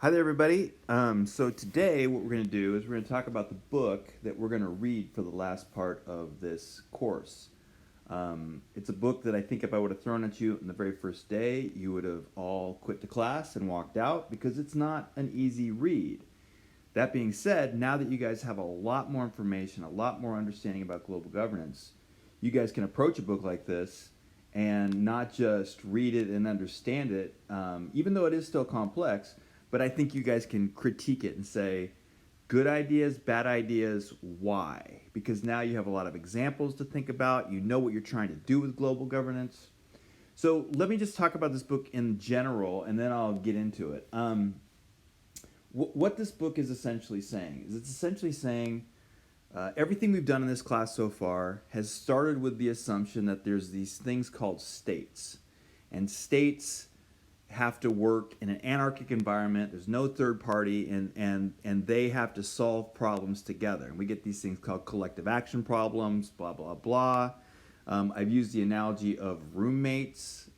Hi there, everybody. So today, what we're going to do is we're going to talk about the book that we're going to read for the last part of this course. It's a book that I think if I would have thrown at you on the very first day, you would have all quit the class and walked out because it's not an easy read. That being said, now that you guys have a lot more information, a lot more understanding about global governance, you guys can approach a book like this and not just read it and understand it, even though it is still complex, but I think you guys can critique it and say, good ideas, bad ideas, why? Because now you have a lot of examples to think about. You know what you're trying to do with global governance. So let me just talk about this book in general, and then I'll get into it. What this book is essentially saying is it's essentially saying everything we've done in this class so far has started with the assumption that there's these things called states. And states have to work in an anarchic environment. There's no third party, and they have to solve problems together. And we get these things called collective action problems, blah, blah, blah. I've used the analogy of roommates.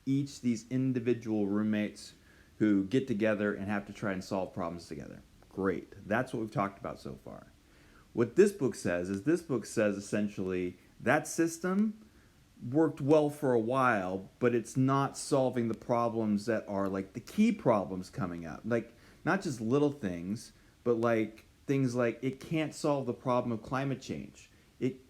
Each these individual roommates who get together and have to try and solve problems together. Great. That's what we've talked about so far. What this book says is this book says essentially that system worked well for a while, but it's not solving the problems that are like the key problems coming up. Like not just little things, but like things like it can't solve the problem of climate change.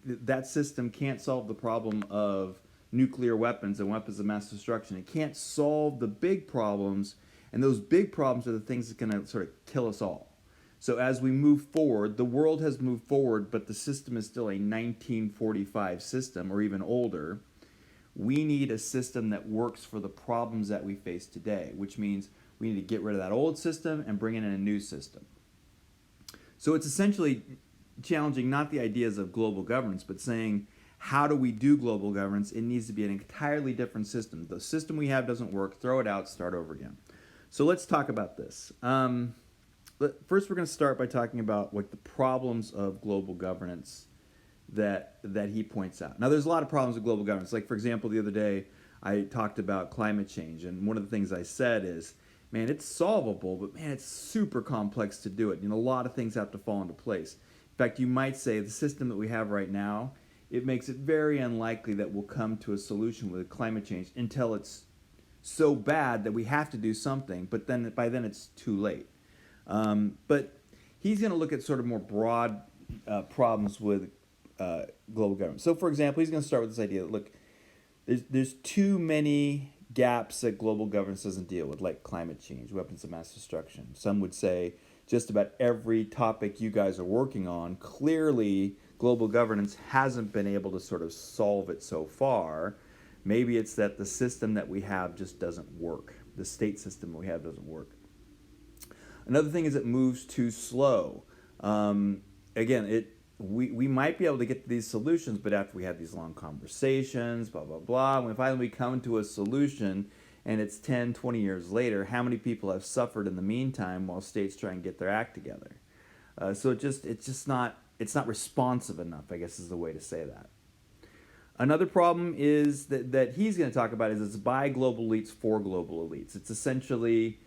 That system can't solve the problem of nuclear weapons and weapons of mass destruction. It can't solve the big problems, and those big problems are the things that are going to sort of kill us all. So as we move forward, the world has moved forward, but the system is still a 1945 system or even older. We need a system that works for the problems that we face today, which means we need to get rid of that old system and bring in a new system. So it's essentially challenging not the ideas of global governance, but saying, how do we do global governance? It needs to be an entirely different system. The system we have doesn't work. Throw it out, start over again. So let's talk about this. First, we're going to start by talking about like the problems of global governance that he points out. Now, there's a lot of problems with global governance. Like, for example, the other day, I talked about climate change, and one of the things I said is, man, it's solvable, but man, it's super complex to do it. You know, a lot of things have to fall into place. In fact, you might say the system that we have right now, it makes it very unlikely that we'll come to a solution with climate change until it's so bad that we have to do something, but then by then it's too late. But he's going to look at sort of more broad problems with global government. So, for example, he's going to start with this idea that, look, there's too many gaps that global governance doesn't deal with, like climate change, weapons of mass destruction. Some would say just about every topic you guys are working on, clearly global governance hasn't been able to sort of solve it so far. Maybe it's that the system that we have just doesn't work. The state system we have doesn't work. Another thing is it moves too slow. Again, we might be able to get to these solutions, but after we have these long conversations, blah, blah, blah, when finally we come to a solution and it's 10, 20 years later, how many people have suffered in the meantime while states try and get their act together? So it's not responsive enough, I guess is the way to say that. Another problem is that he's going to talk about is it's by global elites for global elites. It's essentially,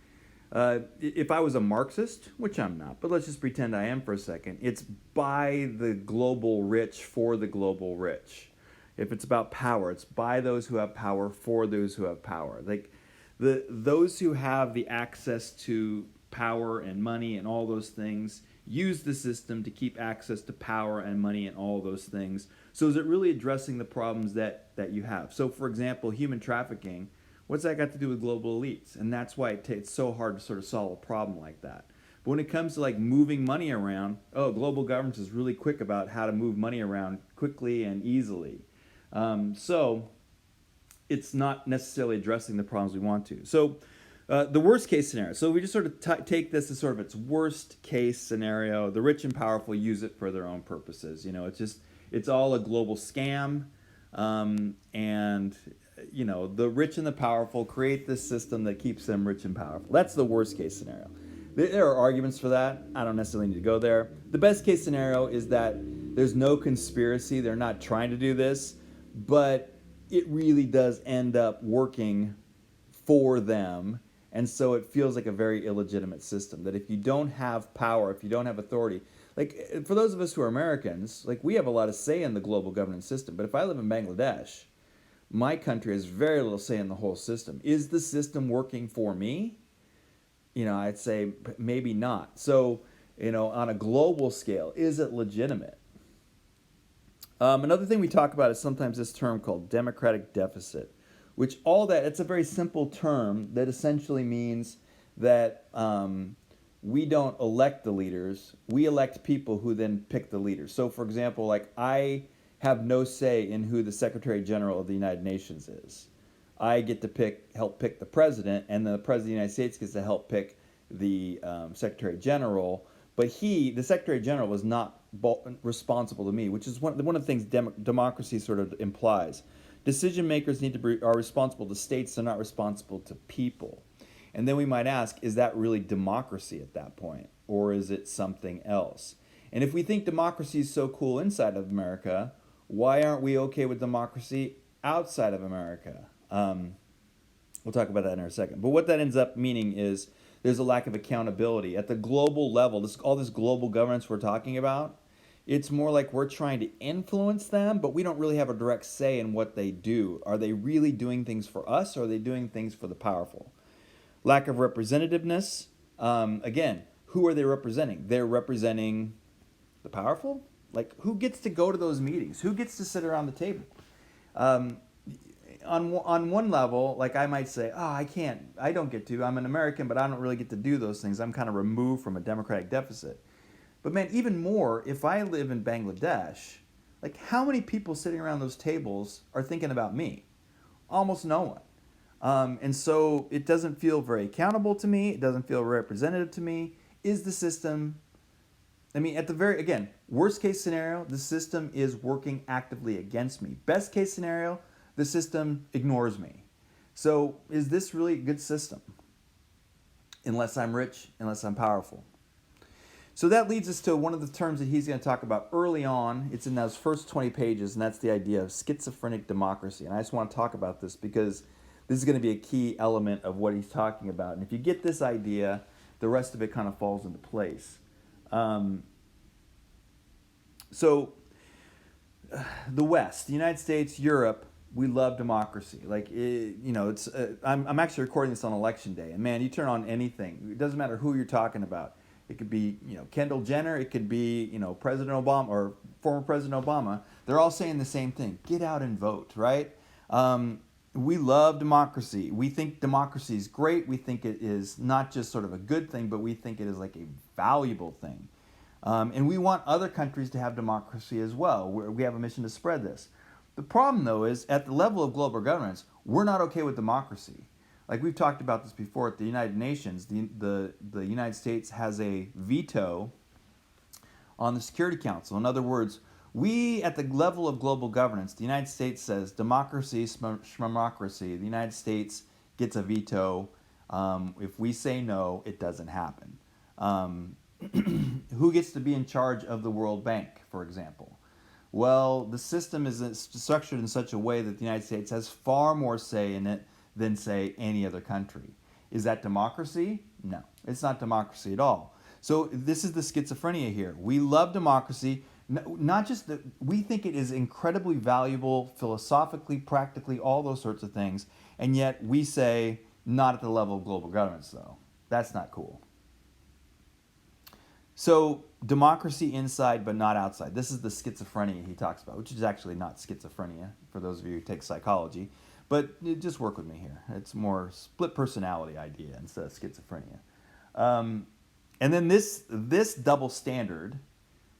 if I was a Marxist, which I'm not, but let's just pretend I am for a second, it's by the global rich for the global rich. If it's about power, it's by those who have power for those who have power. Like those who have the access to power and money and all those things use the system to keep access to power and money and all those things. So is it really addressing the problems that you have? So, for example, human trafficking, what's that got to do with global elites? And that's why it's so hard to sort of solve a problem like that. But when it comes to like moving money around, global governance is really quick about how to move money around quickly and easily. So it's not necessarily addressing the problems we want to. So the worst case scenario. So we just sort of take this as sort of its worst case scenario. The rich and powerful use it for their own purposes. You know, it's all a global scam, and you know the rich and the powerful create this system that keeps them rich and powerful. That's the worst case scenario. There are arguments for that. I don't necessarily need to go there. The best case scenario is that there's no conspiracy. They're not trying to do this, but it really does end up working for them. And so it feels like a very illegitimate system, that if you don't have power, if you don't have authority, like for those of us who are Americans, like we have a lot of say in the global governance system. But if I live in Bangladesh, my country has very little say in the whole system. Is the system working for me? I'd say maybe not. So, on a global scale, is it legitimate? Another thing we talk about is sometimes this term called democratic deficit, which it's a very simple term that essentially means that we don't elect the leaders, we elect people who then pick the leaders. So for example, like I have no say in who the Secretary General of the United Nations is. I get to help pick the president, and the president of the United States gets to help pick the Secretary General. But the Secretary General, was not responsible to me, which is one of the things democracy sort of implies. Decision makers are responsible to states; they're not responsible to people. And then we might ask, is that really democracy at that point, or is it something else? And if we think democracy is so cool inside of America, why aren't we okay with democracy outside of America? We'll talk about that in a second. But what that ends up meaning is there's a lack of accountability. At the global level, all this global governance we're talking about, it's more like we're trying to influence them, but we don't really have a direct say in what they do. Are they really doing things for us, or are they doing things for the powerful? Lack of representativeness. Again, who are they representing? They're representing the powerful? Like, who gets to go to those meetings? Who gets to sit around the table? On one level, like I might say, I don't get to. I'm an American, but I don't really get to do those things. I'm kind of removed from a democratic deficit. But man, even more, if I live in Bangladesh, like how many people sitting around those tables are thinking about me? Almost no one. And so it doesn't feel very accountable to me. It doesn't feel representative to me. Is the system, again, worst case scenario, the system is working actively against me. Best case scenario, the system ignores me. So is this really a good system? Unless I'm rich, unless I'm powerful. So that leads us to one of the terms that he's going to talk about early on. It's in those first 20 pages, and that's the idea of schizophrenic democracy. And I just want to talk about this because this is going to be a key element of what he's talking about. And if you get this idea, the rest of it kind of falls into place. So the West, the United States, Europe, we love democracy. I'm actually recording this on election day, and man, you turn on anything. It doesn't matter who you're talking about. It could be, Kendall Jenner. It could be, President Obama or former President Obama. They're all saying the same thing: get out and vote, right? We love democracy. We think democracy is great. We think it is not just sort of a good thing, but we think it is like a valuable thing. And we want other countries to have democracy as well. We have a mission to spread this. The problem, though, is at the level of global governance, we're not okay with democracy. Like we've talked about this before at the United Nations, the United States has a veto on the Security Council. In other words, we, at the level of global governance, the United States says democracy, schmocracy. The United States gets a veto. If we say no, it doesn't happen. Who gets to be in charge of the World Bank, for example? Well, the system is structured in such a way that the United States has far more say in it than, say, any other country. Is that democracy? No, it's not democracy at all. So this is the schizophrenia here. We love democracy. Not just that, we think it is incredibly valuable philosophically, practically, all those sorts of things, and yet we say not at the level of global governance, though. That's not cool. So democracy inside but not outside. This is the schizophrenia he talks about, which is actually not schizophrenia for those of you who take psychology, but just work with me here. It's more split personality idea instead of schizophrenia. And then this double standard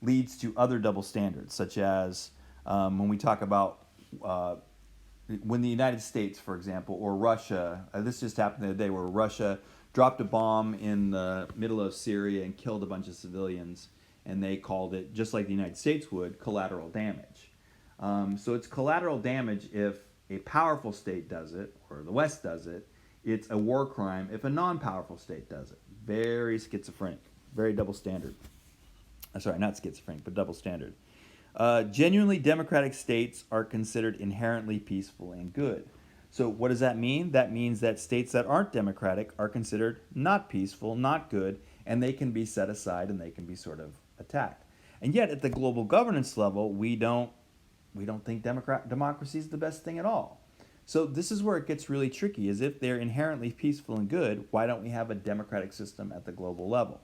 leads to other double standards, such as when we talk about when the United States, for example, or Russia, this just happened the other day where Russia dropped a bomb in the middle of Syria and killed a bunch of civilians, and they called it, just like the United States would, collateral damage. So it's collateral damage if a powerful state does it, or the West does it. It's a war crime if a non-powerful state does it. Very schizophrenic, very double standard. Sorry, not schizophrenic, but double standard. Genuinely democratic states are considered inherently peaceful and good. So what does that mean? That means that states that aren't democratic are considered not peaceful, not good, and they can be set aside and they can be sort of attacked. And yet at the global governance level, we don't think democracy is the best thing at all. So this is where it gets really tricky, is if they're inherently peaceful and good, why don't we have a democratic system at the global level?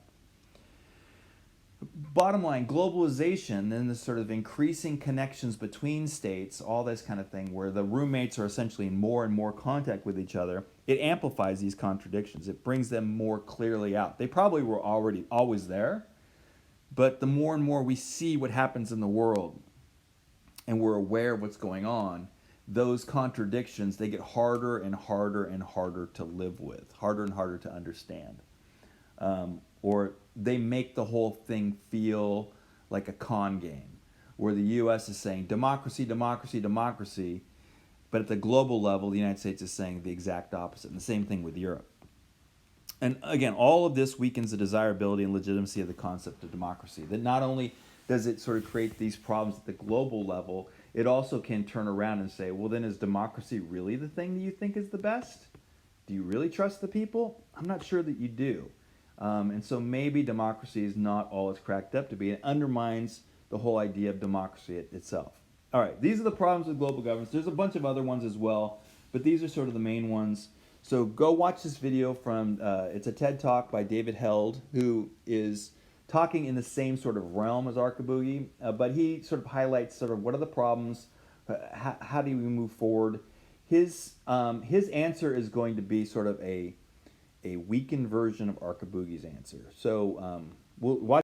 Bottom line, globalization and the sort of increasing connections between states, all this kind of thing, where the roommates are essentially in more and more contact with each other, it amplifies these contradictions. It brings them more clearly out. They probably were already always there, but the more and more we see what happens in the world and we're aware of what's going on, those contradictions, they get harder and harder and harder to live with, harder and harder to understand. Or they make the whole thing feel like a con game, where the U.S. is saying democracy, democracy, democracy, but at the global level, the United States is saying the exact opposite, and the same thing with Europe. And again, all of this weakens the desirability and legitimacy of the concept of democracy. That not only does it sort of create these problems at the global level, it also can turn around and say, well, then is democracy really the thing that you think is the best? Do you really trust the people? I'm not sure that you do. And so maybe democracy is not all it's cracked up to be. It undermines the whole idea of democracy itself. All right, these are the problems with global governance. There's a bunch of other ones as well, but these are sort of the main ones. So go watch this video from, it's a TED Talk by David Held, who is talking in the same sort of realm as Archibugi, but he sort of highlights sort of what are the problems, how do we move forward. His answer is going to be sort of a weakened version of Archibugi's answer. So we'll watch